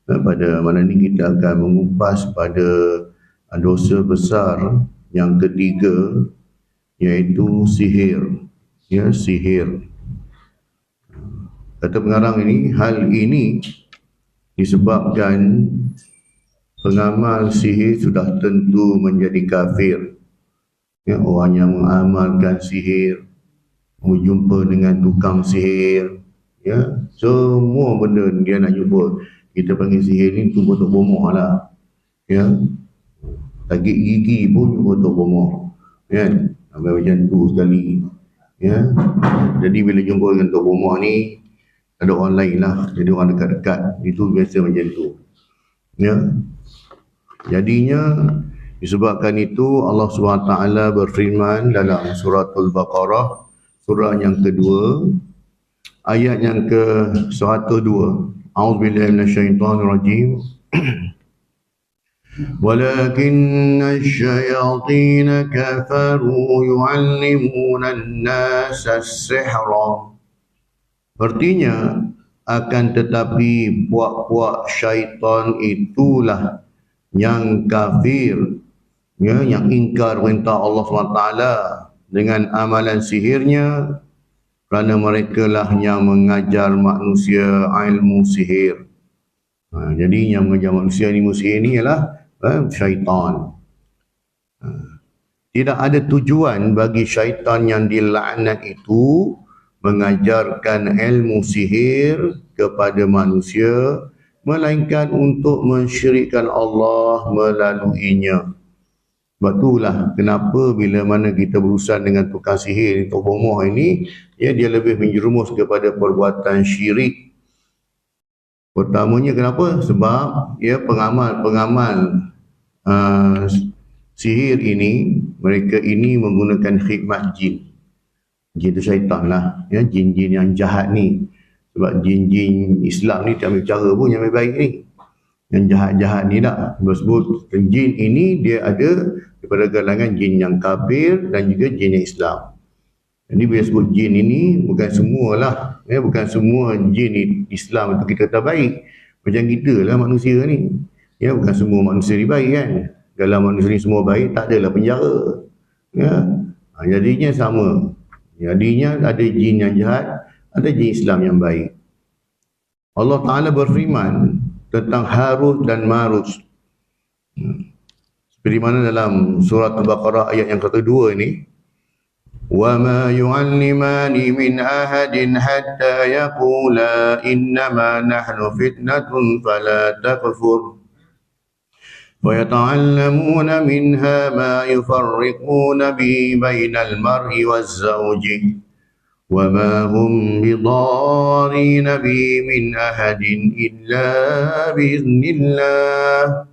Pada malam ini kita akan mengupas pada dosa besar yang ketiga, iaitu sihir. Sihir. Kata pengarang ini, hal ini disebabkan pengamal sihir sudah tentu menjadi kafir. Orang yang mengamalkan sihir, berjumpa dengan tukang sihir, semua benda dia nak jumpa. Kita panggil sihir ni tu botok bomoh lah. Sakit gigi pun botok bomoh. Sampai macam tu sekali. Jadi bila jumpa dengan tok bomoh ni, ada orang lain lah. Jadi orang dekat-dekat. Itu biasa macam tu. Jadinya, disebabkan itu Allah SWT berfirman dalam surah Al-Baqarah, surah yang kedua, ayat yang ke-102. A'udzubillahi minasyaitonirrajim. Walakinna asyayatin kafaru yu'allimuna an-nasa as-sihra. Artinya, akan tetapi puak-puak syaitan itulah yang kafir, yang ingkar perintah Allah SWT dengan amalan sihirnya, kerana mereka lah yang mengajar manusia ilmu sihir. Jadi yang mengajar manusia ilmu sihir ni ialah syaitan. Tidak ada tujuan bagi syaitan yang dilaknat itu mengajarkan ilmu sihir kepada manusia, melainkan untuk mensyirikkan Allah melaluinya. Sebab itulah kenapa bila mana kita berurusan dengan tukang sihir, tok bomoh ini, dia lebih menjerumus kepada perbuatan syirik. Pertamanya kenapa? Sebab pengamal sihir ini, mereka ini menggunakan khidmat jin. Jin itu syaitan lah, jin-jin yang jahat ni. Sebab jin-jin Islam ni tak ambil cara pun yang baik ni. Yang jahat-jahat ni tak. Sebab jin ini dia ada daripada kalangan jin yang kafir dan juga jin yang Islam. Jadi bila sebut jin ini, bukan semualah. Bukan semua jin Islam itu kita kata baik. Macam kita lah manusia ni. Bukan semua manusia ni baik kan. Kalau manusia ni semua baik, tak adalah penjara. Jadinya sama. Jadinya ada jin yang jahat, ada jin Islam yang baik. Allah Ta'ala berfirman tentang Harut dan Marut. Seperti mana dalam surat Al-Baqarah ayat yang kedua ini. وَمَا يُعَلِّمَانِ مِنْ أَحَدٍ حَتَّى يَقُولَا إِنَّمَا نَحْنُ فِتْنَةٌ فَلَا تَكْفُرْ وَيَتَعَلَّمُونَ مِنْهَا مَا يُفَرِّقُونَ بِهِ بَيْنَ الْمَرْءِ وَالزَّوْجِ وَمَا هُمْ بِضَارِّينَ بِهِ مِنْ أَحَدٍ إِلَّا بِإِذْنِ اللَّهِ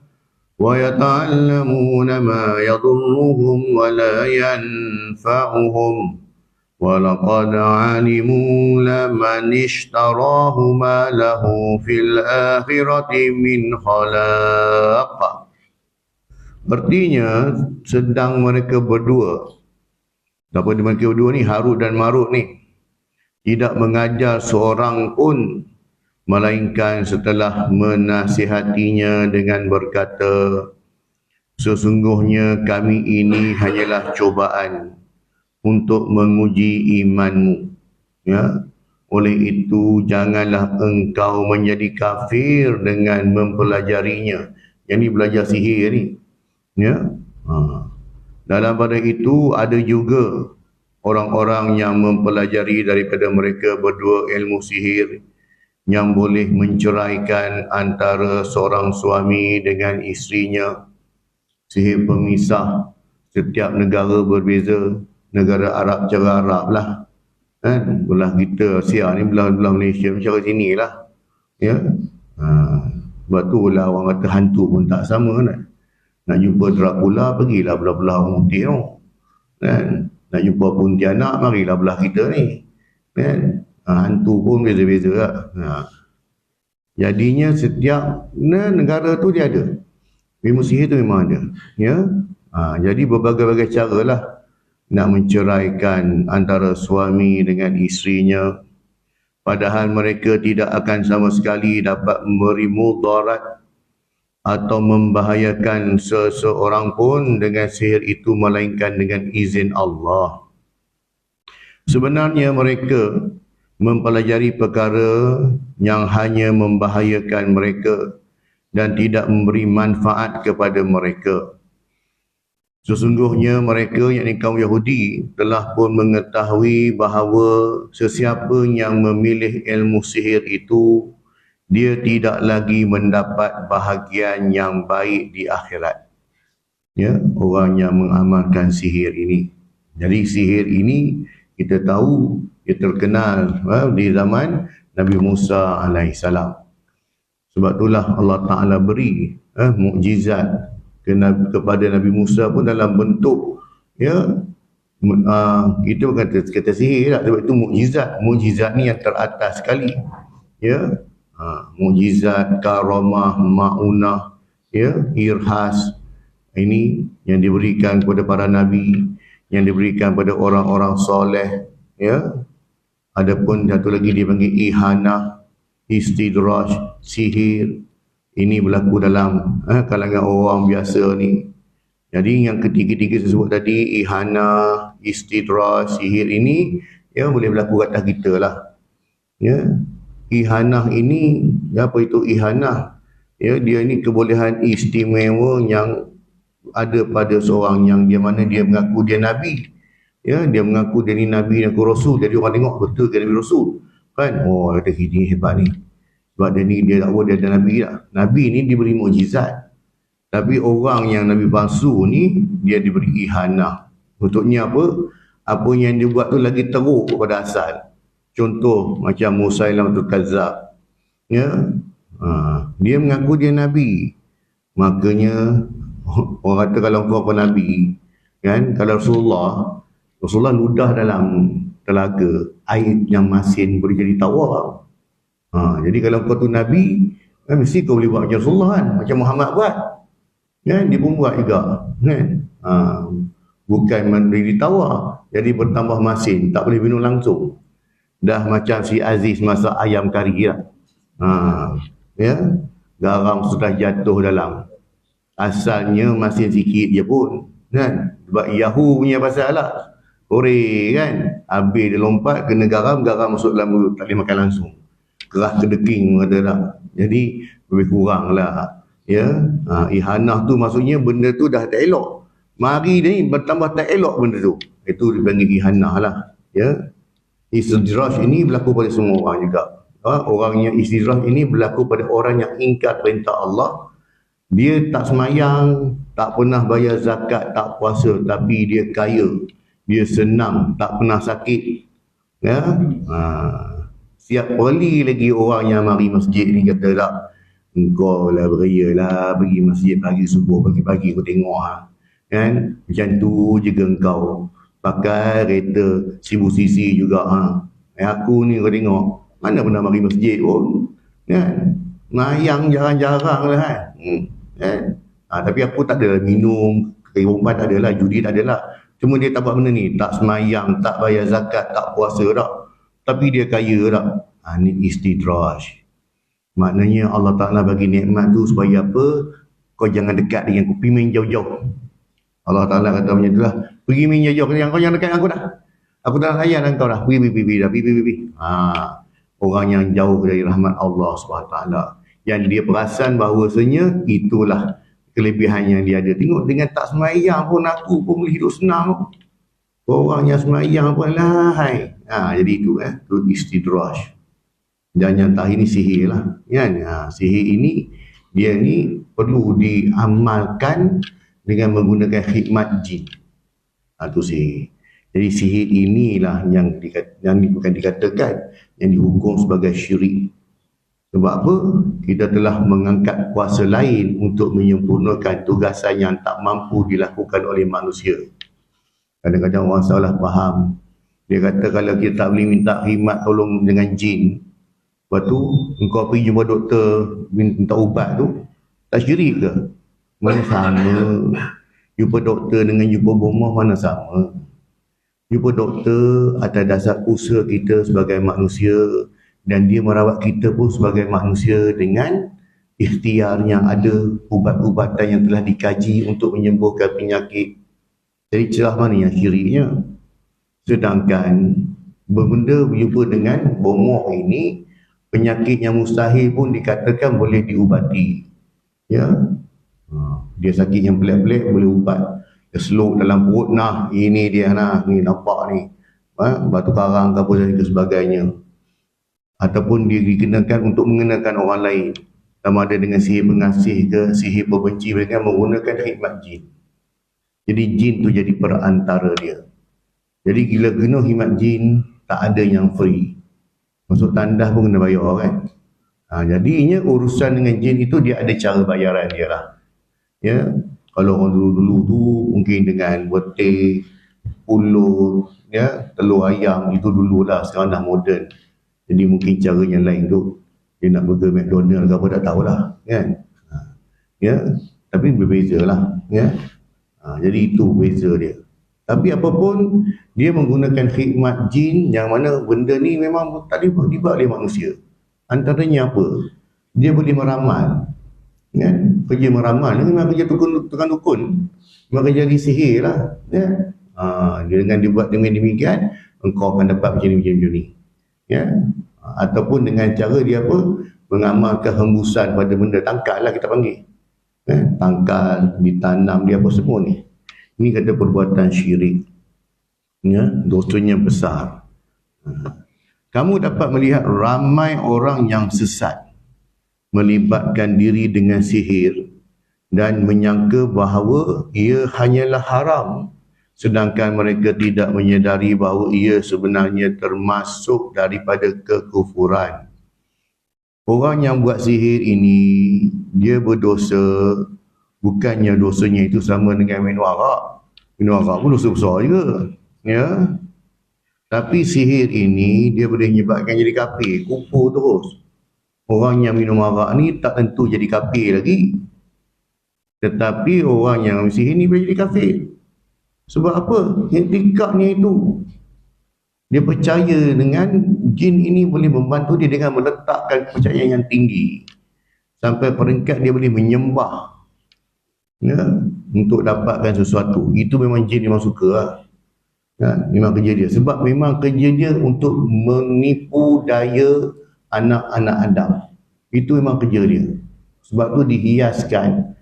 وَيَتَعَلَّمُونَ مَا يَضُرُّهُمْ وَلَا يَنْفَعُهُمْ وَلَقَدْ عَلِمُوا لَمَنِ اشْتَرَاهُ مَا لَهُ فِي الْآخِرَةِ مِنْ خَلَاقٍ. Artinya, sedang mereka berdua, mereka berdua ni, Harut dan Marut ni, tidak mengajar seorang pun, melainkan setelah menasihatinya dengan berkata, sesungguhnya kami ini hanyalah cubaan untuk menguji imanmu. Oleh itu, janganlah engkau menjadi kafir dengan mempelajarinya. Yang ni belajar sihir ni. Dalam pada itu, ada juga orang-orang yang mempelajari daripada mereka berdua ilmu sihir, yang boleh menceraikan antara seorang suami dengan isterinya. Sihir pemisah, setiap negara berbeza. Negara Arab cara Arab lah. Belah kita, Asia ni, belah Malaysia cara sini lah. Sebab tu lah orang kata hantu pun tak sama. Nak jumpa Dracula, pergilah belah-belah orang putih tu. Nak jumpa Pontianak, marilah belah kita ni. Hantu pun beza-beza lah. Jadinya setiap negara tu dia ada. Ilmu sihir tu memang ada. Jadi berbagai-bagai cara lah nak menceraikan antara suami dengan isterinya. padahal mereka tidak akan sama sekali dapat memberi mudarat atau membahayakan seseorang pun dengan sihir itu melainkan dengan izin Allah. Sebenarnya mereka mempelajari perkara yang hanya membahayakan mereka dan tidak memberi manfaat kepada mereka. Sesungguhnya mereka, yakni kaum Yahudi, telah pun mengetahui bahawa sesiapa yang memilih ilmu sihir itu, dia tidak lagi mendapat bahagian yang baik di akhirat. Ya, orang yang mengamalkan sihir ini. Jadi sihir ini kita tahu dia terkenal di zaman Nabi Musa alaihissalam. Sebab itulah Allah Ta'ala beri mukjizat kepada Nabi Musa pun dalam bentuk kita bukan kata sihir lah, sebab itu mukjizat ni yang teratas sekali, mukjizat, karamah, maunah, irhas, ini yang diberikan kepada para nabi, yang diberikan kepada orang-orang soleh, adapun satu lagi dipanggil ihanah, istidraj, sihir. Ini berlaku dalam kalangan orang biasa ni. Jadi yang ketiga-tiga saya sebut tadi, ihanah, istidraj, sihir ini boleh berlaku kat atas kita lah. Ihanah ini, apa itu ihanah? Dia ni kebolehan istimewa yang ada pada seorang yang dia mana dia mengaku dia Nabi. Dia mengaku dia ni Nabi dan Rasul. Jadi orang tengok betul ke Nabi Rasul. Kan? Oh, kata ini hebat ni. Sebab dia dakwa dia ada Nabi tak? Nabi ni diberi mukjizat. Tapi orang yang Nabi palsu ni, dia diberi ihanah. Untuknya apa? Apa yang dia buat tu lagi teruk pada asal. Contoh macam Musailamatul Kazzab. Dia mengaku dia Nabi. Makanya orang kata kalau kau apa Nabi, kan? Kalau Rasulullah ludah dalam telaga, air yang masin boleh jadi tawar. Jadi kalau kau tu Nabi, mesti kau boleh buat macam Rasulullah kan, macam Muhammad buat. Kan? Dia pun buat juga. Kan? Bukan menjadi tawar, jadi bertambah masin, tak boleh minum langsung. Dah macam si Aziz masak ayam kari lah. Garam sudah jatuh dalam. Asalnya masin sikit je pun. Kan? Sebab Yahoo punya pasal lah. Korek kan? Habis dia lompat, kena garam masuk dalam mulut, tak boleh makan langsung. Keras kedeking kata tak. Jadi lebih kurang lah. Ihanah tu maksudnya benda tu dah tak elok. Mari dia ni bertambah tak elok benda tu. Itu dipanggil ihanah lah. Istidraj ini berlaku pada semua orang juga. Orang yang istidraj ini berlaku pada orang yang ingkar perintah Allah. Dia tak semayang, tak pernah bayar zakat, tak puasa, tapi dia kaya. Dia senang, tak pernah sakit. Siap kali lagi orang yang mari masjid ni kata tak, engkau lah beria lah pergi masjid pagi subuh, pagi-pagi kau tengok kan, macam tu juga engkau pakai kereta 1000 cc juga aku ni kau tengok mana pernah mari masjid pun kan, mayang jarang-jarang lah kan. Tapi aku tak ada minum, perempuan tak ada lah, judi tak ada lah, cuma dia tak buat benda ni, tak semayang, tak bayar zakat, tak puasa tak, tapi dia kaya tak. Ni istidraj. Maknanya Allah Ta'ala bagi nikmat tu supaya apa? Kau jangan dekat dengan aku, pergi main jauh-jauh. Allah Ta'ala kata macam tu lah, pergi main jauh-jauh, kau jangan dekat dengan aku dah. Aku dah layan dengan kau dah, pergi. Orang yang jauh dari rahmat Allah SWT, yang dia perasan bahawasanya itulah kelebihan yang dia ada. Tengok dengan tak semayang pun aku pun boleh hidup senang. Orang yang semayang pun lahai. Jadi itu itu istidraj. Dan yang terakhir ini sihir lah. Sihir ini, dia ni perlu diamalkan dengan menggunakan khidmat jin. Itu sihir. Jadi sihir inilah yang bukan dikatakan, yang dihukum sebagai syirik. Sebab apa? Kita telah mengangkat kuasa lain untuk menyempurnakan tugasan yang tak mampu dilakukan oleh manusia. Kadang-kadang orang salah faham. Dia kata kalau kita tak boleh minta khidmat tolong dengan jin, lepas tu engkau pergi jumpa doktor minta ubat tu, tak syirik ke? Mana sama. Jumpa doktor dengan jumpa bomoh mana sama. Jumpa doktor atas dasar usaha kita sebagai manusia, dan dia merawat kita pun sebagai manusia dengan ikhtiar yang ada, ubat-ubatan yang telah dikaji untuk menyembuhkan penyakit. Jadi celah mana yang syiriknya? Sedangkan benda berjumpa dengan bomoh ini, penyakit yang mustahil pun dikatakan boleh diubati. Ya, dia sakit yang pelik-pelik boleh ubat. Dia seluk dalam perut, nah ini dia, nah ni nampak ni, batu karang ke apa dan sebagainya. Ataupun dia dikenakan untuk mengenakan orang lain, sama ada dengan sihir pengasih ke sihir pembenci, mereka menggunakan khidmat jin. Jadi jin tu jadi perantara dia. Jadi gila guna khidmat jin, tak ada yang free. Masuk tandas pun kena bayar kan. Jadinya urusan dengan jin itu dia ada cara bayaran dia lah. Ya, kalau orang dulu-dulu tu mungkin dengan betik, pulut, ya, telur ayam itu dululah, sekarang dah moden. Jadi mungkin caranya lain tu. Dia nak burger McDonald ke apa tak tahulah, kan. Ya, tapi berbeza lah, ya. Jadi itu beza dia. Tapi apapun, dia menggunakan khidmat jin yang mana benda ni memang tak dibuat oleh manusia. Antaranya apa? Dia boleh meramal. Kan? Kerja meramal ni memang kerja tukang dukun. Memang kerja di sihir lah. Ya? Dengan dibuat dengan demikian, engkau akan dapat macam ni. Ya? Ataupun dengan cara dia apa? Mengamalkan hembusan pada benda tangkal lah kita panggil. Tangkal, ditanam dia apa semua ni. Ini kata perbuatan syirik. Ya, dosanya besar. Kamu dapat melihat ramai orang yang sesat melibatkan diri dengan sihir dan menyangka bahawa ia hanyalah haram, sedangkan mereka tidak menyedari bahawa ia sebenarnya termasuk daripada kekufuran. Orang yang buat sihir ini, dia berdosa, bukannya dosanya itu sama dengan minum arak. Minum arak pun dosa besar juga. Ya. Tapi sihir ini, dia boleh menyebabkan jadi kafir, kufur terus. Orang yang minum arak ni tak tentu jadi kafir lagi. Tetapi orang yang sihir ni boleh jadi kafir. Sebab apa? Etikatnya itu. Dia percaya dengan jin ini boleh membantu dia dengan meletakkan kepercayaan yang tinggi. Sampai peringkat dia boleh menyembah, ya, untuk dapatkan sesuatu. Itu memang jin memang suka lah. Ya, memang kerja dia. Sebab memang kerja dia untuk menipu daya anak-anak Adam. Itu memang kerja dia. Sebab tu dihiaskan.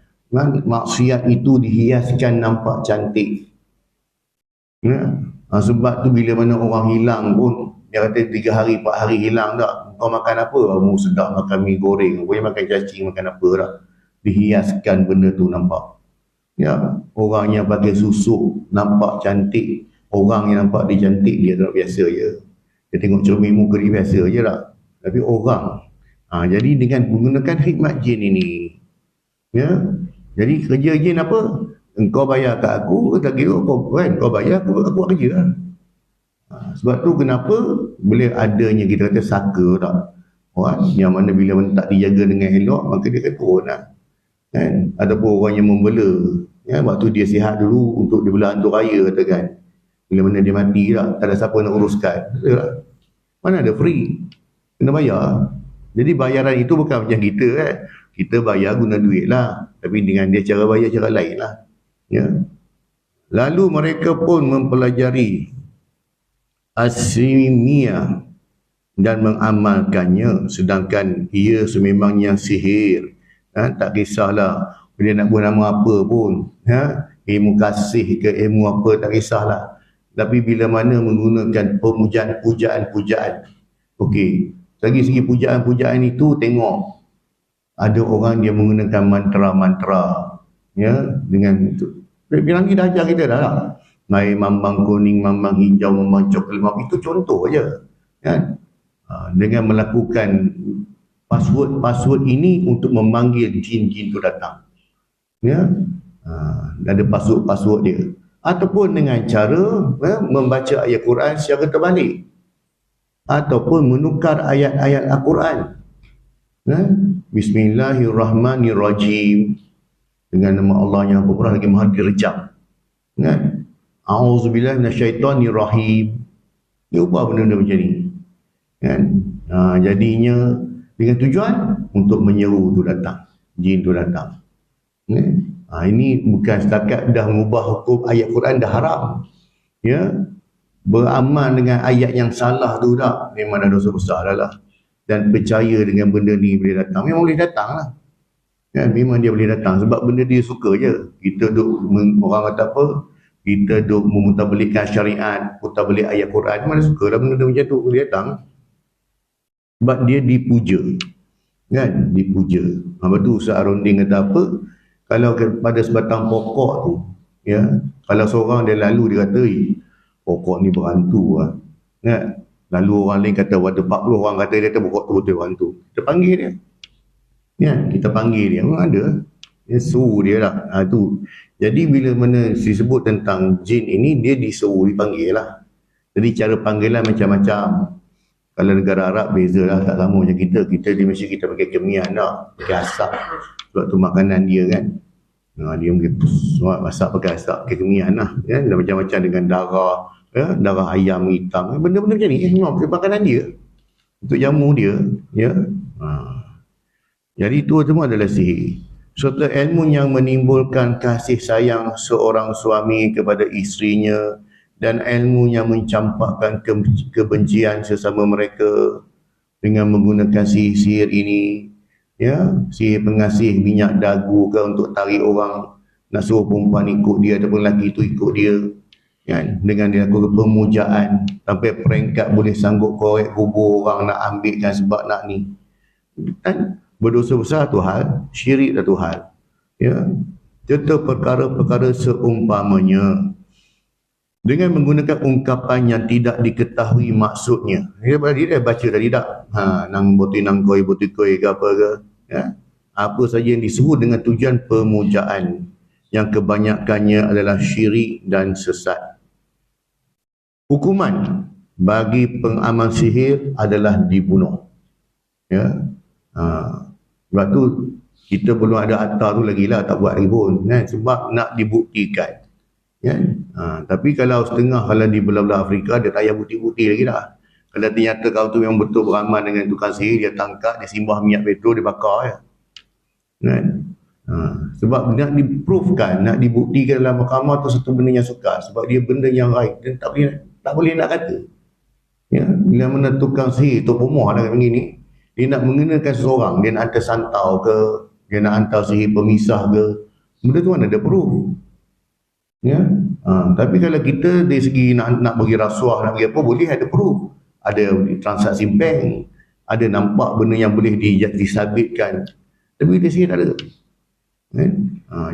Maksiat itu dihiaskan nampak cantik. Ya. Sebab tu bila mana orang hilang pun, dia kata 3 hari 4 hari hilang tak, kau makan apa? Kamu sedap makan mi goreng, boleh makan cacing, makan apa tak. Dihiaskan benda tu nampak. Ya, orang yang pakai susuk nampak cantik. Orang yang nampak dia cantik, dia tak biasa je. Dia tengok cermin muka dia biasa je tak. Tapi orang. Jadi dengan menggunakan khidmat jin ini, ya, jadi kerja jin apa? Engkau bayar kat aku, tak kira kau, kan? Kau bayar, aku buat kerja lah. Sebab tu kenapa boleh adanya kita kata saka tak? Orang yang mana bila tak dijaga dengan elok, maka dia akan turun lah. Kan? Ataupun orang yang membela, ya, waktu dia sihat dulu untuk dibelah hantu raya katakan. Bila mana dia mati tak ada siapa nak uruskan. Mana ada free? Kena bayar. Jadi bayaran itu bukan macam kita kan. Kita bayar guna duit lah. Tapi dengan dia cara bayar cara lain lah. Ya. Lalu mereka pun mempelajari asmiyah dan mengamalkannya, sedangkan ia sememangnya sihir. Tak kisahlah dia nak buat nama apa pun, ilmu kasih ke ilmu apa, tak kisahlah. Tapi bila mana menggunakan pujaan-pujaan, okey, dari segi pujaan-pujaan itu tengok ada orang dia menggunakan mantra-mantra, ya, dengan itu. Bilang kita ajar kita dah lah. Air mambang kuning, mambang hijau, mambang coklat, itu contoh aja. Kan? Dengan melakukan password ini untuk memanggil jin-jin itu datang. Ya? Ada password dia. Ataupun dengan cara membaca ayat Quran secara terbalik. Ataupun menukar ayat-ayat Al-Quran. Bismillahirrahmanirrahim. Dengan nama Allah yang berperah lagi maha direjam. Kan? A'udzubillahi minasyaitonirrahim. Dia ubah benda-benda macam ni. Kan? Jadinya dengan tujuan untuk menyeru tu datang, jin tu datang. Ini bukan setakat dah mengubah hukum ayat Quran dah haram. Ya, beramal dengan ayat yang salah tu dah memang dah dosa besar dah lah. Dan percaya dengan benda ni boleh datang, memang boleh datang lah. Memang dia boleh datang sebab benda dia suka je. Kita duk, orang kata apa, kita duk memutabelikkan syariat, mutabelik ayat Quran, mana suka lah benda macam tu boleh datang. Sebab dia dipuja, kan, dipuja. Lepas tu Ustaz Aronding kata apa, kalau pada sebatang pokok tu, ya, kalau seorang dia lalu dia kata, pokok ni berhantu lah, kan. Lalu orang lain kata, ada 40 orang kata dia kata pokok tu betul berhantu, kita panggil dia, ya, kita panggil dia, memang ada, dia suruh dia lah. Tu. Jadi bila mana disebut tentang jin ini, dia disuruh, dipanggil lah. Jadi cara panggilan macam-macam. Kalau negara Arab beza lah, tak sama macam kita. Kita di Malaysia kita pakai kemian lah, pakai asap. Sebab tu makanan dia kan. Dia mungkin masak pakai asap, pakai kemian lah. Ya? Dan macam-macam dengan darah, ya? Darah ayam hitam. Benda-benda macam ni, memang makanan dia. Untuk jamu dia. Ya? Jadi itu semua adalah sihir. Suatu ilmu yang menimbulkan kasih sayang seorang suami kepada isterinya, dan ilmu yang mencampakkan kebencian sesama mereka dengan menggunakan sihir-sihir ini, ya, sihir pengasih minyak dagu ke untuk tarik orang, nak suruh perempuan ikut dia ataupun lelaki itu ikut dia, kan, dengan dia lakukan pemujaan sampai peringkat boleh sanggup korek kubur orang nak ambilkan sebab nak ni, kan, berdosa besar tu hal, syirik tu hal, ya. Serta perkara-perkara seumpamanya dengan menggunakan ungkapan yang tidak diketahui maksudnya. Dia dah baca tadi tak? Nang boti nang koi ke apa ke? Ya? Apa saja yang disebut dengan tujuan pemujaan, yang kebanyakannya adalah syirik dan sesat. Hukuman bagi pengamal sihir adalah dibunuh. Ya. Sebab tu kita belum ada akta tu lagi lah, tak buat lagi pun, kan? Sebab nak dibuktikan. Kan? Tapi kalau setengah, kalau di belah-belah Afrika dia tak payah bukti-bukti lagi dah. Kalau ternyata kau tu yang betul beramal dengan tukang sihir, dia tangkap, dia simbah minyak petrol, dia bakar ya. Kan? Sebab nak diproofkan, nak dibuktikan dalam mahkamah tu satu benda yang sukar, sebab dia benda yang raib, dia tak boleh nak kata. Ya, bila mana tukang sihir tu pemoh lah begini, dia nak mengenakan seseorang, dia nak hantar santau ke, dia nak hantar sihir pemisah ke, benda tu mana ada proof. Ya, tapi kalau kita dari segi nak bagi rasuah, nak bagi apa, boleh ada proof, ada transaksi bank, ada nampak benda yang boleh disabitkan. Tapi dia sini tak ada.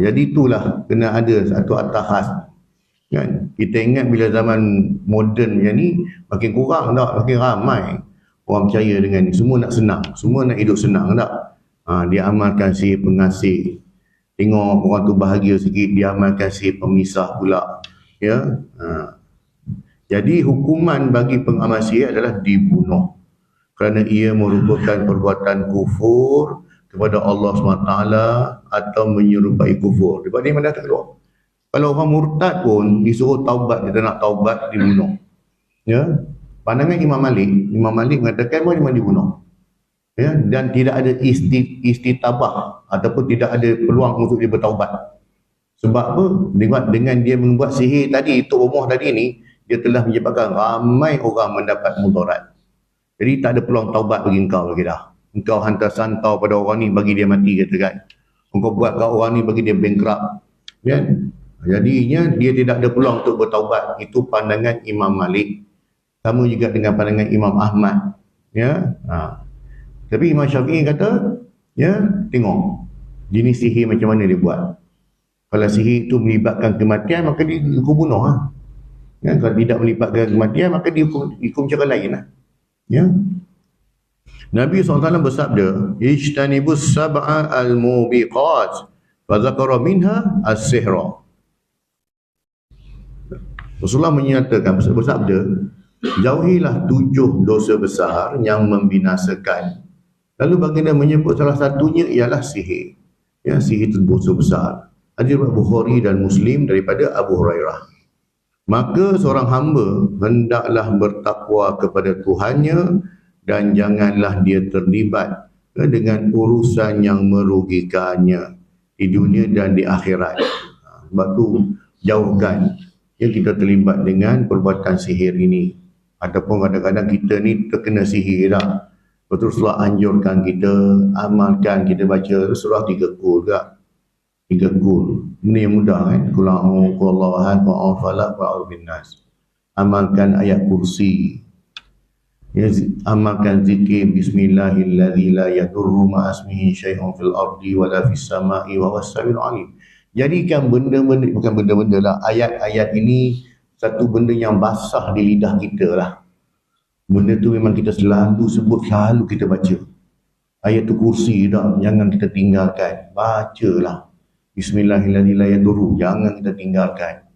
Jadi itulah kena ada satu atas khas. Kan? Kita ingat bila zaman moden macam ni makin kurang tak, makin ramai orang percaya dengan ni. Semua nak senang, semua nak hidup senang tak. Dia amalkan sihir pengasih. Tengok orang tu bahagia sikit, dia amalkan sihir pemisah pula. Ya. Jadi hukuman bagi pengamal sihir adalah dibunuh, kerana ia merupakan perbuatan kufur kepada Allah SWT atau menyerupai kufur. Sebab dia mana tak keluar. Kalau orang murtad pun disuruh taubat, dia tak nak taubat, dibunuh. Ya. Pandangan Imam Malik mengatakan bahawa dia dibunuh. Ya, dan tidak ada istitabah ataupun tidak ada peluang untuk dia bertaubat. Sebab apa? Dengan dia membuat sihir tadi, Tok Omah tadi ni, dia telah menyebabkan ramai orang mendapat mudarat. Jadi tak ada peluang taubat bagi engkau lagi dah. Engkau hantar santau pada orang ni bagi dia mati, katakan. Engkau buat kat orang ni bagi dia bankrupt. Kan? Jadinya dia tidak ada peluang untuk bertaubat. Itu pandangan Imam Malik. Sama juga dengan pandangan Imam Ahmad. Ya. Tapi Imam Syafi'i kata, ya, tengok jenis sihir macam mana dia buat. Kalau sihir itu melibatkan kematian, maka dia hukum bunuh lah. Ya, kalau tidak melibatkan kematian, maka dia hukum cara lain lah. Ya. Nabi SAW bersabda, "Ijtanibus sab'a al-mubiqat, fa dzakara minha as-sihra." Rasulullah menyatakan, bersabda, jauhilah 7 dosa besar yang membinasakan. Lalu baginda menyebut salah satunya ialah sihir. Ya, sihir itu dosa besar. Hadis Bukhari dan Muslim daripada Abu Hurairah. Maka seorang hamba hendaklah bertakwa kepada Tuhannya dan janganlah dia terlibat dengan urusan yang merugikannya di dunia dan di akhirat. Sebab tu jauhkan yang kita terlibat dengan perbuatan sihir ini. Ataupun kadang-kadang kita ni terkena sihir dah. Betul, Rasulullah anjurkan kita amalkan, kita baca surah 3 kul juga. 3 kul. Ini yang mudah kan. Qul a'udzu billahi minasy falaq wa a'udzu binnas. Amalkan ayat kursi. Ya, amalkan zikir bismillahilladzi la yadurru ma'asmihi syai'un fil ardi wala fis sama'i wa huwas samiul alim. Jadikan benda-benda, bukan benda-benda lah, ayat-ayat ini satu benda yang basah di lidah kita lah. Benda tu memang kita selalu sebut, selalu kita baca. Ayat tu kursi dah, jangan kita tinggalkan. Bacalah. Bismillahirrahmanirrahim, la yadurru, jangan kita tinggalkan.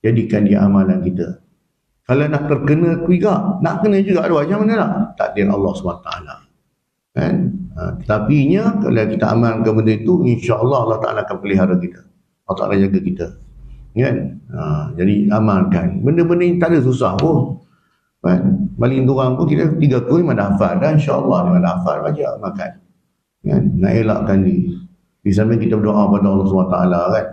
Jadikan dia amalan kita. Kalau nak terkena juga, nak kena juga ada macam mana lah? Takdir Allah SWT. Kan? Tetapinya, kalau kita amalkan benda itu, insya-Allah Allah Ta'ala akan pelihara kita. Allah Ta'ala jaga kita. Kan? Jadi amalkan. Benda-benda yang tak ada susah pun. Kan? Baling dorang pun kita 3 kul memang dah hafal. Dan insya-Allah memang dah hafal, baca amalkan. Kan? Nak elakkan ni. Di samping kita berdoa pada Allah SWT kan.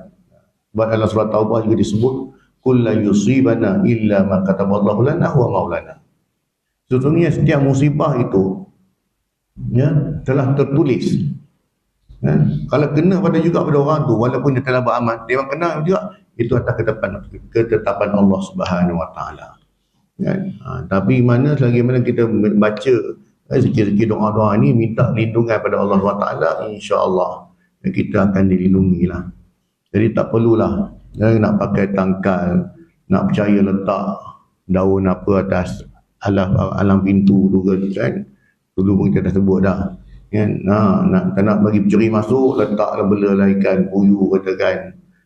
Sebab dalam surah Taubah juga disebut, Qul la yusibana illa ma kataballahu lana huwa maulana. Sesungguhnya setiap musibah itu ya, telah tertulis. Ya, kalau kena pada juga pada orang tu, walaupun dia telah beramal, dia kena juga, itu atas ketetapan Allah Subhanahu Wa Taala. Ya, tapi mana selagi mana kita baca zikir-zikir doa-doa ni, minta lindungan pada Allah Subhanahu Wa Taala, insya-Allah kita akan dilindungi lah. Jadi tak perlulah nak pakai tangkal, nak percaya letak daun apa atas alam pintu tu kan. Dulu pun kita dah sebut dah. Kan? Tak nak bagi pencuri masuk, letaklah bela ikan puyuh kata kan.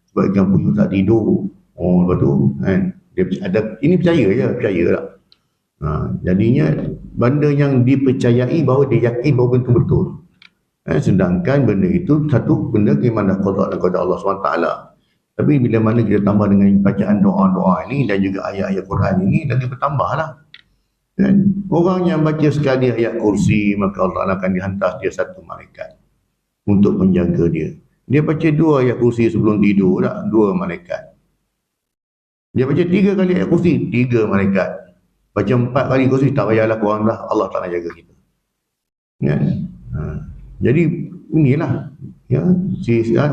Sebab ikan puyuh tak tidur. Lepas tu kan. Dia ada, ini percaya lah. Jadinya benda yang dipercayai bahawa dia yakin bahawa betul-betul. Sedangkan benda itu satu benda memang dah qada Allah SWT. Tapi bila mana kita tambah dengan bacaan doa-doa ini dan juga ayat-ayat Quran ini, lagi bertambahlah. Dan orang yang baca sekali ayat kursi, maka Allah akan dihantar dia satu malaikat untuk menjaga dia. Dia baca 2 ayat kursi sebelum tidur, 2 malaikat. Dia baca 3 kali ayat kursi, 3 malaikat. Baca 4 kali kursi, tak payahlah korang dah, Allah Ta'ala jaga kita. Ya? Jadi inilah ya,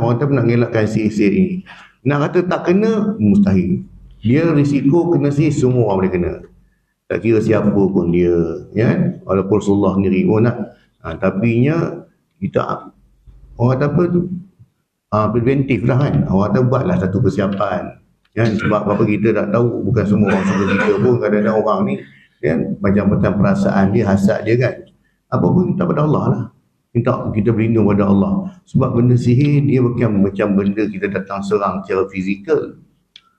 orang tak nak ngelakkan sihir ini. Nak kata tak kena, mustahil. Dia risiko kena sihir, semua orang boleh kena. Tak kira siapa pun dia. Ya? Walaupun Rasulullah sendiri pun nak. Tapinya, kita, orang kata apa tu? Preventif lah kan. Orang kata buatlah satu persiapan. Ya? Sebab apa kita tak tahu, bukan semua orang suka kita pun. Kadang-kadang orang ni, ya? Macam-macam perasaan dia, hasad dia kan. Apa pun kita pada Allah lah. Minta kita berlindung pada Allah. Sebab benda sihir dia bukan macam benda kita datang serang secara fizikal.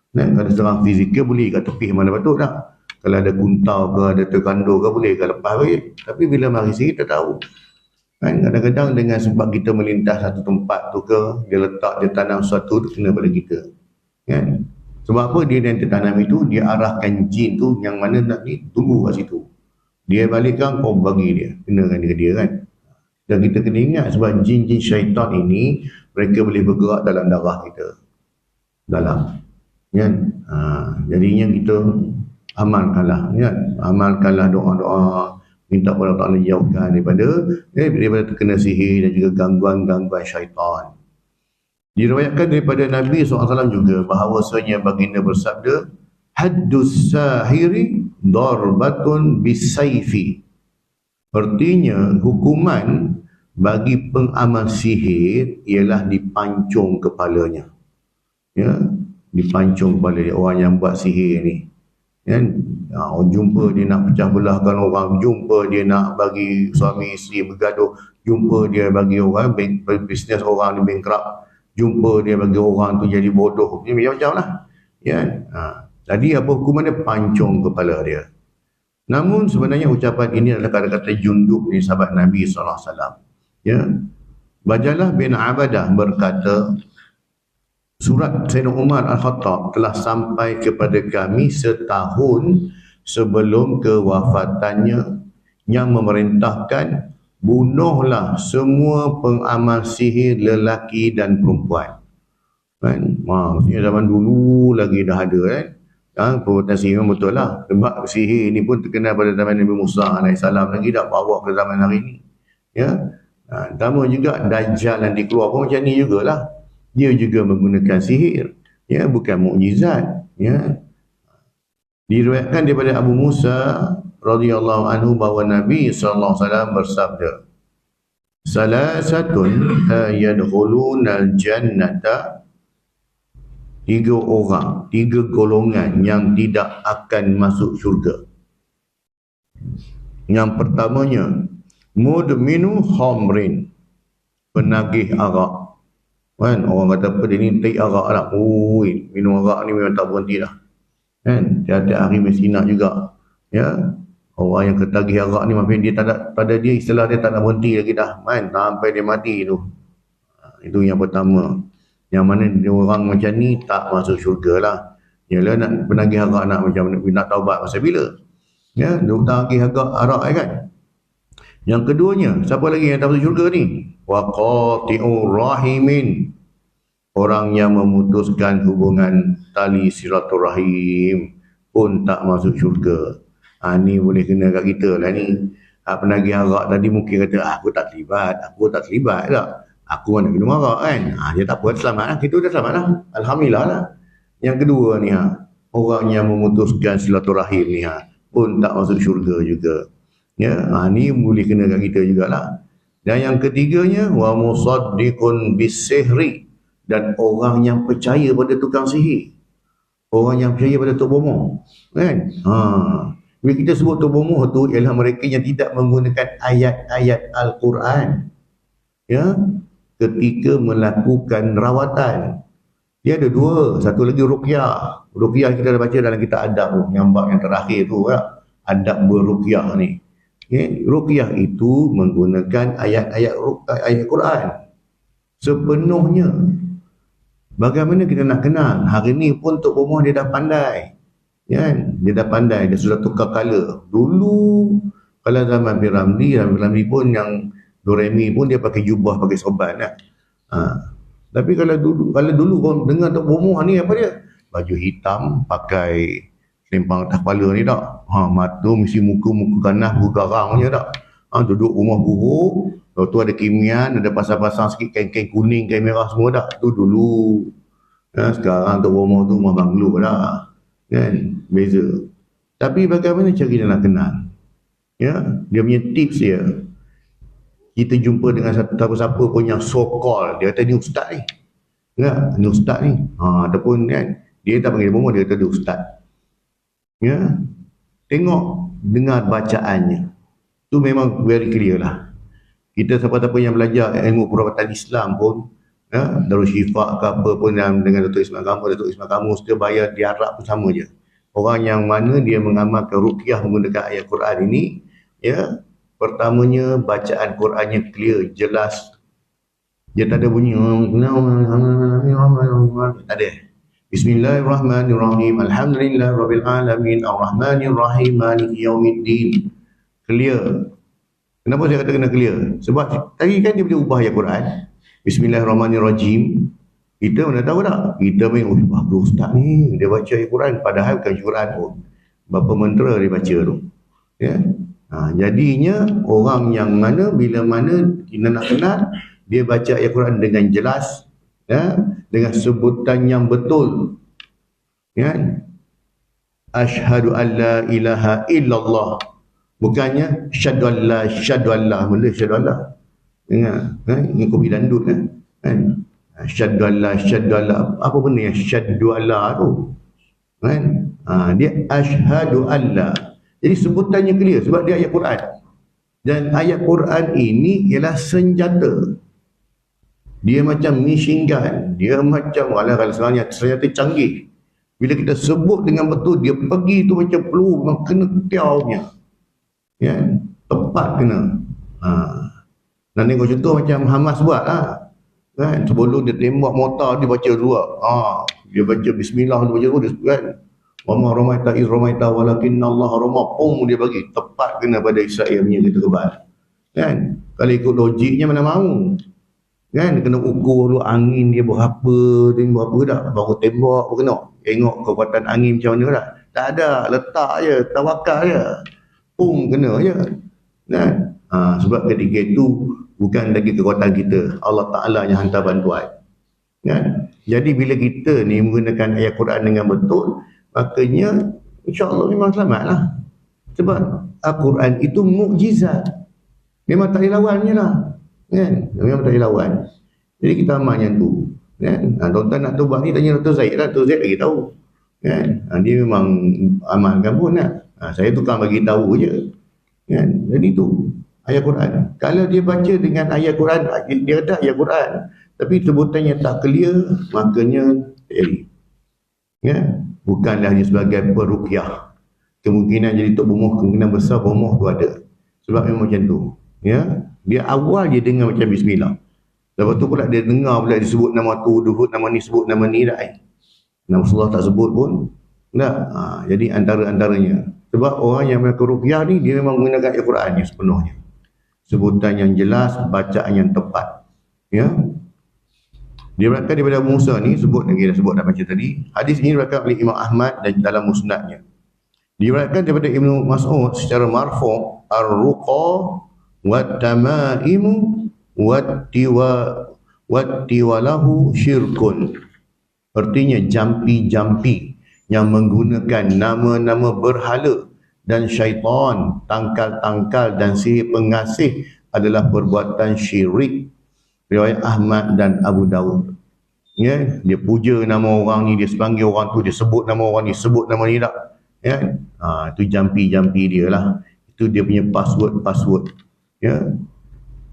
Kalau serang fizikal boleh kat tepi mana patut tak. Kalau ada kuntau ke, ada terkandung ke, boleh ke lepas baik. Tapi bila mari sihir kita tahu. Kan kadang-kadang dengan sebab kita melintas satu tempat tu ke, dia letak, dia tanam sesuatu tu kena pada kita. Kan? Sebab apa dia yang tertanam itu, dia arahkan jin tu yang mana nak ni, tunggu kat situ. Dia balikkan, kau bagi dia. Kenakan dia kan. Dan kita kena ingat sebab jin-jin syaitan ini mereka boleh bergerak dalam darah kita. Dalam. Kan? Jadinya kita amalkanlah. Kan? Amalkanlah doa-doa. Minta kepada Allah Ta'ala jauhkan daripada terkena sihir dan juga gangguan-gangguan syaitan. Diriwayatkan daripada Nabi SAW juga bahawasanya baginda bersabda, Haddus sahiri darbatun bisayfi. Artinya hukuman bagi pengamal sihir ialah dipancung kepalanya. Ya, dipancung kepala dia, orang yang buat sihir ni. Kan? Jumpa dia nak pecah belahkan orang, jumpa dia nak bagi suami isteri bergaduh, jumpa dia bagi orang bisnes orang ni bankrupt, jumpa dia bagi orang tu jadi bodoh. Ni macam-macam lah. Ya. Jadi apa hukuman dia? Pancung kepala dia. Namun sebenarnya ucapan ini adalah kata-kata Jundub ni sahabat Nabi SAW. Ya. Bajalah bin Abadah berkata, surat Sayyidina Umar Al-Khattab telah sampai kepada kami setahun sebelum kewafatannya, yang memerintahkan bunuhlah semua pengamal sihir lelaki dan perempuan. Kan? Maksudnya zaman dulu lagi dah ada perbuatan sihir memang betul lah. Sebab sihir ni pun terkenal pada zaman Nabi Musa AS lagi dah bawa ke zaman hari ni. Ya. Sama juga Dajjal nanti keluar pun macam ni jugalah. Dia juga menggunakan sihir. Ya, bukan mukjizat. Ya. Diriwayatkan daripada Abu Musa radhiyallahu anhu bahawa Nabi sallallahu alaihi wasallam bersabda, "Salasatun yadkhulunal jannata." Tiga orang, tiga golongan yang tidak akan masuk syurga. Yang pertamanya, mudminu khamrin, penagih arak. Kan orang kata apa dia ni tai arak lah. Oi, minum arak ni memang tak berhenti dah. Kan tiap-tiap hari mesina juga. Ya. Orang yang ketagih arak ni maksudnya dia tak ada, pada dia istilah dia tak nak berhenti lagi dah. Kan sampai dia mati tu. Itu yang pertama. Yang mana dia orang macam ni tak masuk syurga lah. Yalah nak penagih arak nak macam nak taubat masa bila? Ya, dia tagih arak kan. Yang keduanya, siapa lagi yang tak masuk syurga ni? Wa qati'ur rahimin. Orang yang memutuskan hubungan tali silaturahim pun tak masuk syurga. Ni boleh kena kat kita lah ni. Penagih arak tadi mungkin kata, aku tak terlibat tak. Aku nak minum arak kan. Dia tak buat selamat lah. Kita dah selamat lah. Alhamdulillah lah. Yang kedua ni orang yang memutuskan silaturahim ni pun tak masuk syurga juga. Ya, ni boleh kena kat kita jugalah. Dan yang ketiganya, wa musaddiqun bisihri, dan orang yang percaya pada tukang sihir. Orang yang percaya pada Tok Bomoh. Kan? Bila kita sebut Tok Bomoh tu ialah mereka yang tidak menggunakan ayat-ayat Al-Quran. Ya, ketika melakukan rawatan. Dia ada dua. Satu lagi ruqyah. Ruqyah kita dah baca dalam kitab adab tu. Yang bab yang terakhir tu. Adab beruqyah ni. Okay. Ruqyah itu menggunakan ayat-ayat Quran. Sepenuhnya. Bagaimana kita nak kenal? Hari ni pun Tok Bomoh dia dah pandai. Ya, dia dah pandai. Dia sudah tukar color. Dulu, kalau zaman Piramli pun yang Doremi pun dia pakai jubah, pakai sorban lah. Tapi kalau dulu kau dengar Tok Bomoh ni apa dia? Baju hitam, pakai selempang atas kepala ni tak? Mata mesti muka ganas, muka garang punya tak? Duduk rumah buruk, lepas tu ada kimian, ada pasang-pasang sikit kain-kain kuning, kain merah semua tak? Tu dulu. Sekarang Tok Bomoh tu rumah banglo dah. Kan? Beza. Tapi bagaimana cara kita nak kenal? Ya, dia punya tips dia. Kita jumpa dengan siapa-siapa pun yang so-called. Dia kata ni ustaz ni. Ya, ni ustaz ni. Ataupun kan, dia tak panggil Bomoh, dia kata dia ustaz. Ya, tengok, dengar bacaannya. Tu memang very clear lah. Kita siapa-siapa yang belajar ilmu perubatan Islam pun, ya, Darul Syifa ke apa pun dengan Datuk Ismail Kamus, dia bayar diharap pun sama je. Orang yang mana dia mengamalkan ruqyah menggunakan ayat Quran ini, ya, pertamanya bacaan Qurannya clear, jelas. Dia tak ada bunyi. Tak ada. Bismillahirrahmanirrahim. Alhamdulillahirrabbilalamin. Ar-Rahmanirrahim. Maliki yaumiddin. Clear. Kenapa saya kata kena clear? Sebab tadi kan dia boleh ubah ayat Quran. Bismillahirrahmanirrahim. Kita mana tahu tak? Kita main, bagus ustaz ni. Dia baca ayat Quran. Padahal bukan Quran pun. Berapa mentera dia baca tu. Ya. Jadinya orang yang mana bila mana kita nak kenal, dia baca ayat Quran dengan jelas, ya, dengan sebutan yang betul. Ya. Asyhadu an la ilaha illallah. Bukannya syahadu an la, mula syahadu an la. Ingat, ini kopi dandut kan? Syahadu an la. Apa benda yang syahadu an la tu? Kan? Dia asyhadu an la. Jadi sebutannya clear sebab dia ayat Quran. Dan ayat Quran ini ialah senjata. Dia macam machine gun. Dia macam, kalau sebenarnya senjata canggih. Bila kita sebut dengan betul, dia pergi tu macam peluru, memang kena tiaunya. Ya, tepat kena. Dan tengok contoh macam Hamas buat lah. Kan? Sebelum dia tembak mortar, dia baca dua. Dia baca bismillah, dia baca dua, kan? Wa ma ramaita iz ramaita walakinna Allah rama. Pum dia bagi tepat kena pada Israel punya kita kebal. Kan? Kalau ikut logiknya mana mahu. Kan? Kena ukur dulu angin dia berapa dah. Baru tembak pun kena. Tengok kekuatan angin macam mana dah. Tak ada. Letak je. Tawakal je. Pum kena je. Kan? Sebab ketika itu bukan lagi kekuatan kita. Allah Ta'ala yang hantar bantuan. Kan? Jadi bila kita ni menggunakan ayat Quran dengan betul, makanya insya-Allah memang selamatlah. Sebab Al-Quran itu mukjizat. Memang tak boleh lawannya lah. Kan? Memang tak boleh lawan. Jadi kita amal yang tu. Kan? Tuan-tuan nak taubat ni tanya Dr. Zaid lah. Dr. Zaid bagi tahu. Kan? Dia memang amalkan pun lah. Saya tukang bagi tahu je. Kan? Jadi tu ayat Quran. Kalau dia baca dengan ayat Quran, dia ada ayat Quran. Tapi sebutannya tak clear, makanya jadi. Ya? Bukanlah hanya sebagai peruqyah. Kemungkinan jadi tok bomoh, kemungkinan besar bomoh tu ada. Sebab memang macam tu. Ya? Dia awal dia dengar macam bismillah. Lepas tu pula dia dengar pula disebut nama tu, disebut nama ni, sebut nama ni dah. Nama Rasulullah tak sebut pun. Tak. Jadi antara-antaranya. Sebab orang yang melakukan ruqyah ni, dia memang menggunakan Al-Quran ni sepenuhnya. Sebutan yang jelas, bacaan yang tepat. Ya? Dia berkata daripada Musa ni, sebut lagi dah sebut dah macam tadi. Hadis ini berkata oleh Imam Ahmad dan dalam musnadnya. Diriwayatkan daripada Ibnu Mas'ud secara marfu' ar-ruqa wat-tama'im wat-tiwalahu syirkun. Artinya jampi-jampi yang menggunakan nama-nama berhala dan syaitan, tangkal-tangkal dan sihir pengasih adalah perbuatan syirik. Riwayat Ahmad dan Abu Dawud. Ya, dia puja nama orang ni, dia panggil orang tu, dia sebut nama orang ni, sebut nama ni tak. Ya, itu jampi-jampi dia lah. Itu dia punya password. Ya.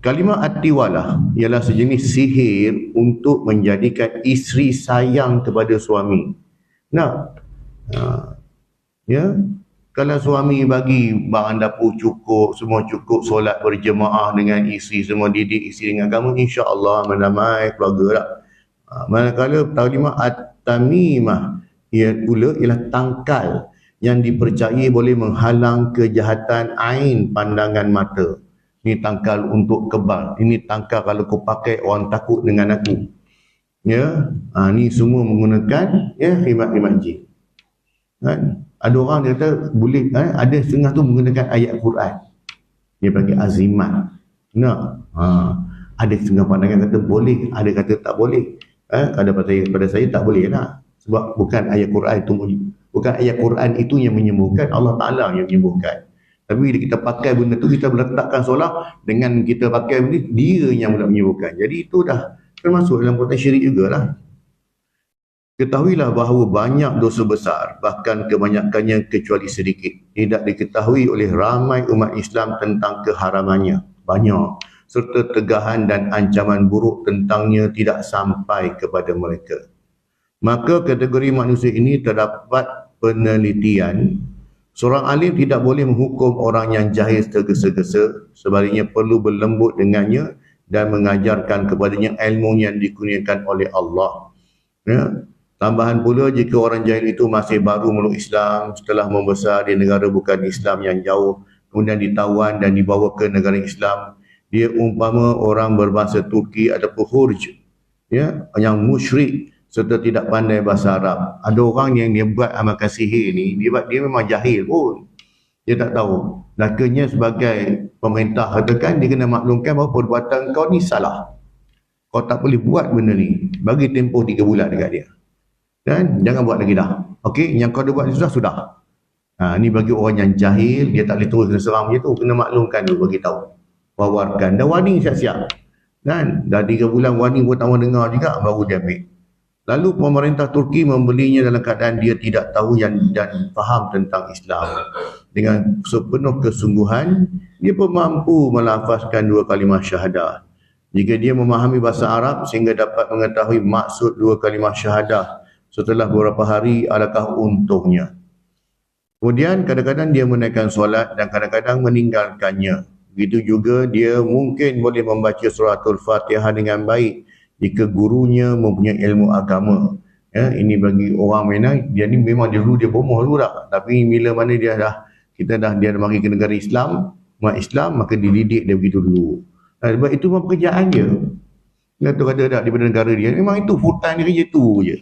Kalimah at-tiwalah ialah sejenis sihir untuk menjadikan isteri sayang kepada suami. Nah, ya, kalau suami bagi barang dapur cukup, semua cukup, solat berjemaah dengan isteri, semua didik isteri dengan agama, insya-Allah mendamai keluarga tak. Manakala kalimah at-tamimah ia pula ialah tangkal yang dipercayai boleh menghalang kejahatan ain pandangan mata. Ini tangkal untuk kebal. Ini tangkal kalau kau pakai orang takut dengan aku. Ya, ni semua menggunakan khidmat-khidmat jin. Kan? Ada orang dia kata boleh, ada setengah tu menggunakan ayat Quran. Dia panggil azimat. Ada setengah pandangan kata boleh, ada kata tak boleh. Pada saya tak boleh lah. Sebab bukan ayat Quran itu, bukan ayat Quran itu yang menyembuhkan, Allah Ta'ala yang menyembuhkan. Tapi bila kita pakai benda tu, kita meletakkan solat dengan kita pakai benda, dia yang menyembuhkan. Jadi itu dah termasuk dalam perbuatan syirik jugalah. Ketahuilah bahawa banyak dosa besar, bahkan kebanyakannya kecuali sedikit, tidak diketahui oleh ramai umat Islam tentang keharamannya. Banyak. Serta tegahan dan ancaman buruk tentangnya tidak sampai kepada mereka. Maka kategori manusia ini terdapat penelitian. Seorang alim tidak boleh menghukum orang yang jahil tergesa-gesa, sebaliknya perlu berlembut dengannya dan mengajarkan kepadanya ilmu yang dikurniakan oleh Allah. Ya. Tambahan pula, jika orang jahil itu masih baru meluk Islam, setelah membesar di negara bukan Islam yang jauh, kemudian ditawan dan dibawa ke negara Islam, dia umpama orang berbahasa Turki ataupun Hurj, ya, yang musyrik serta tidak pandai bahasa Arab. Ada orang yang dia buat amalkan sihir ni, dia memang jahil pun. Dia tak tahu. Nakanya sebagai pemerintah katakan, dia kena maklumkan bahawa perbuatan kau ni salah. Kau tak boleh buat benda ni. Bagi tempoh 3 bulan dekat dia. Dan jangan buat lagi dah. Okey, yang kau dah buat ni sudah. Ni bagi orang yang jahil, dia tak boleh terus kena serang macam tu. Kena maklumkan dulu, bagi tahu. Wawarkan. Dah warning siap-siap. Dan dah 3 bulan warning pun tak mau dengar juga, baru dia ambil. Lalu pemerintah Turki membelinya dalam keadaan dia tidak tahu dan faham tentang Islam. Dengan sepenuh kesungguhan, dia pun mampu melafazkan 2 kalimah syahadah. Jika dia memahami bahasa Arab sehingga dapat mengetahui maksud 2 kalimah syahadah setelah beberapa hari, alangkah untungnya. Kemudian kadang-kadang dia menaikkan solat dan kadang-kadang meninggalkannya. Begitu juga dia mungkin boleh membaca suratul Fatihah dengan baik jika gurunya mempunyai ilmu agama Ya, ini bagi orang Minang, dia ni memang dulu dia bomoh dulu dah. Tapi bila mana dia dah mari ke negara Islam, umat Islam, maka dididik dia begitu dulu. Sebab itu memang pekerjaan dia. Dia tu kata tak daripada negara dia, memang itu full time dia kerja tu je.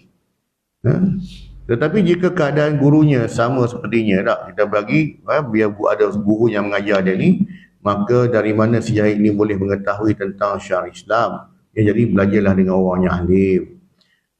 Tetapi jika keadaan gurunya sama sepertinya tak, kita bagi biar ada guru yang mengajar dia ni, maka dari mana si jahil ni boleh mengetahui tentang syariat Islam? Ya, jadi belajarlah dengan orang yang alim.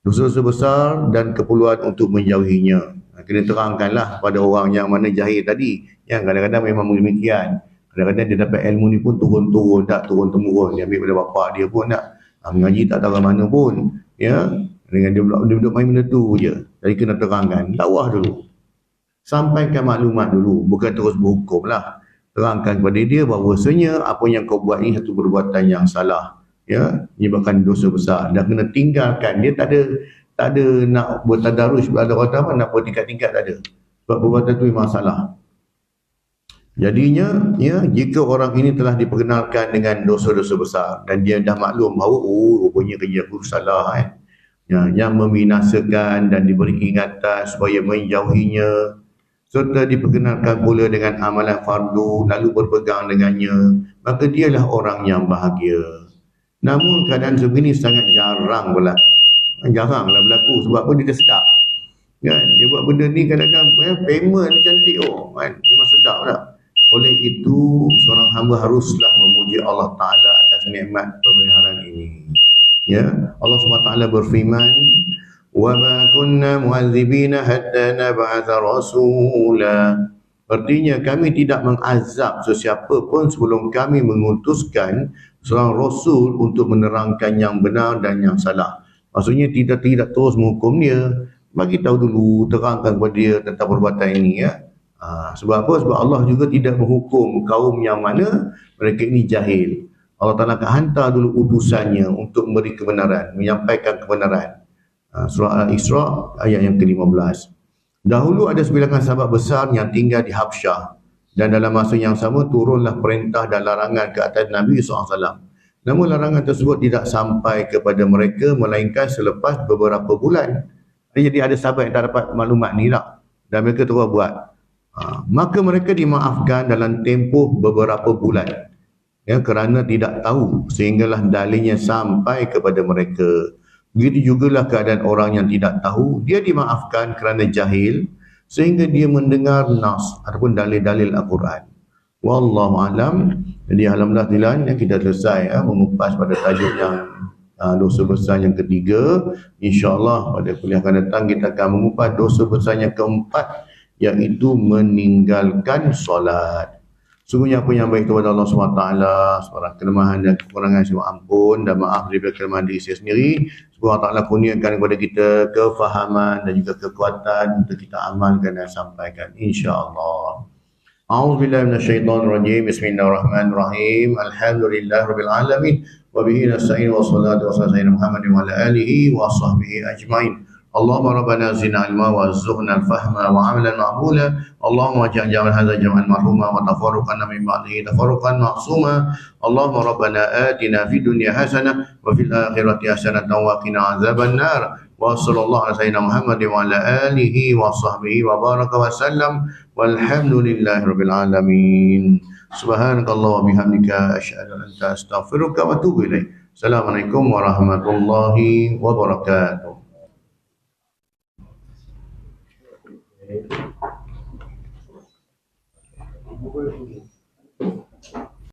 Dosa-dosa besar dan keperluan untuk menjauhinya. Kena terangkanlah pada orang yang mana jahil tadi. Yang kadang-kadang memang demikian. Kadang-kadang dia dapat ilmu ni pun turun-turun, tak turun-temurun. Dia ambil pada bapak dia pun tak. Mengaji tak tahu mana pun. Ya, dengan dia duduk main benda tu je. Jadi kena terangkan. Dakwah dulu. Sampaikan maklumat dulu. Bukan terus berhukum lah. Terangkan kepada dia bahawasanya apa yang kau buat ni satu perbuatan yang salah. Ya, menyebabkan dosa besar. Dan kena tinggalkan. Dia tak ada nak bertadarus, ada kata apa, nak bertingkat-tingkat tak ada. Sebab perbuatan tu memang salah. Jadinya, ya, jika orang ini telah diperkenalkan dengan dosa-dosa besar dan dia dah maklum bahawa rupanya kerja aku salah, ya, yang membinasakan dan diberi ingatan supaya menjauhinya, serta diperkenalkan pula dengan amalan fardu lalu berpegang dengannya, maka dialah orang yang bahagia. Namun keadaan sebegini sangat jarang pula. Jaranglah berlaku. Sebab apa? Dia sedap. Kan? Dia buat benda ni kadang-kadang payment ni cantik kan? Memang sedap tak? Oleh itu seorang hamba haruslah memuji Allah Ta'ala atas nikmat pemeliharaan ini. Ya, Allah SWT berfirman, وَمَا كُنَّا مُعَذِّبِينَ حَتَّى نَبْعَثَ رَسُولًا. Artinya kami tidak mengazab sesiapa pun sebelum kami mengutuskan seorang rasul untuk menerangkan yang benar dan yang salah. Maksudnya tidak terus menghukum dia, bagi tahu dulu, terangkan kepada dia tentang perbuatan ini, ya. Sebab apa? Sebab Allah juga tidak menghukum kaum yang mana mereka ini jahil. Allah Ta'ala akan hantar dulu utusannya untuk memberi kebenaran, menyampaikan kebenaran. Surah Al-Isra ayat yang ke-15. Dahulu ada sebilangan sahabat besar yang tinggal di Habsyah, dan dalam masa yang sama turunlah perintah dan larangan ke atas Nabi SAW. Namun larangan tersebut tidak sampai kepada mereka melainkan selepas beberapa bulan. Jadi ada sahabat yang tak dapat maklumat ni lah, dan mereka terus buat. Maka mereka dimaafkan dalam tempoh beberapa bulan, ya, kerana tidak tahu, sehinggalah dalilnya sampai kepada mereka. Begitu jugalah keadaan orang yang tidak tahu, dia dimaafkan kerana jahil sehingga dia mendengar nas ataupun dalil-dalil Al-Quran. Wallahu alam. Jadi alhamdulillah yang kita selesai mengupas pada tajuk yang dosa besar yang ketiga. InsyaAllah pada kuliah akan datang kita akan mengupas dosa besar yang keempat, iaitu meninggalkan solat. Sungguhnya apa yang baik kepada Allah SWT, sebarang kelemahan dan kekurangan saya ampun dan maaf daripada kelemahan diri saya sendiri. Semoga Allah Ta'ala kurniakan kepada kita kefahaman dan juga kekuatan untuk kita amalkan dan sampaikan, insya-Allah. A'udzubillahi minasyaitonirrajim. Bismillahirrahmanirrahim. Alhamdulillahirabbil alamin wa bihi nasta'in wa salatu wassalamu ala Muhammadin wa ala alihi wa sahbihi ajmain. Allahumma rabbana zidna ilma wa warzuqna al-fahma wa 'amalan maqbula. Allahumma ja'al hadha jam'an marhuma wa tafarruqan min ba'dihi tafarruqan ma'suma. Allahumma rabbana atina fid dunya hasanah wa fil akhirati hasanah wa qina 'adzaban nar. Wa sallallahu ala sayyidina Muhammadin wa ala alihi wa sahbihi wa baraka wa sallam. Walhamdulillahi rabbil alamin. Subhanakallah wa bihamdika asyhadu an la ilaha illa anta astaghfiruka wa atubu ilaik. Assalamualaikum warahmatullahi wabarakatuh.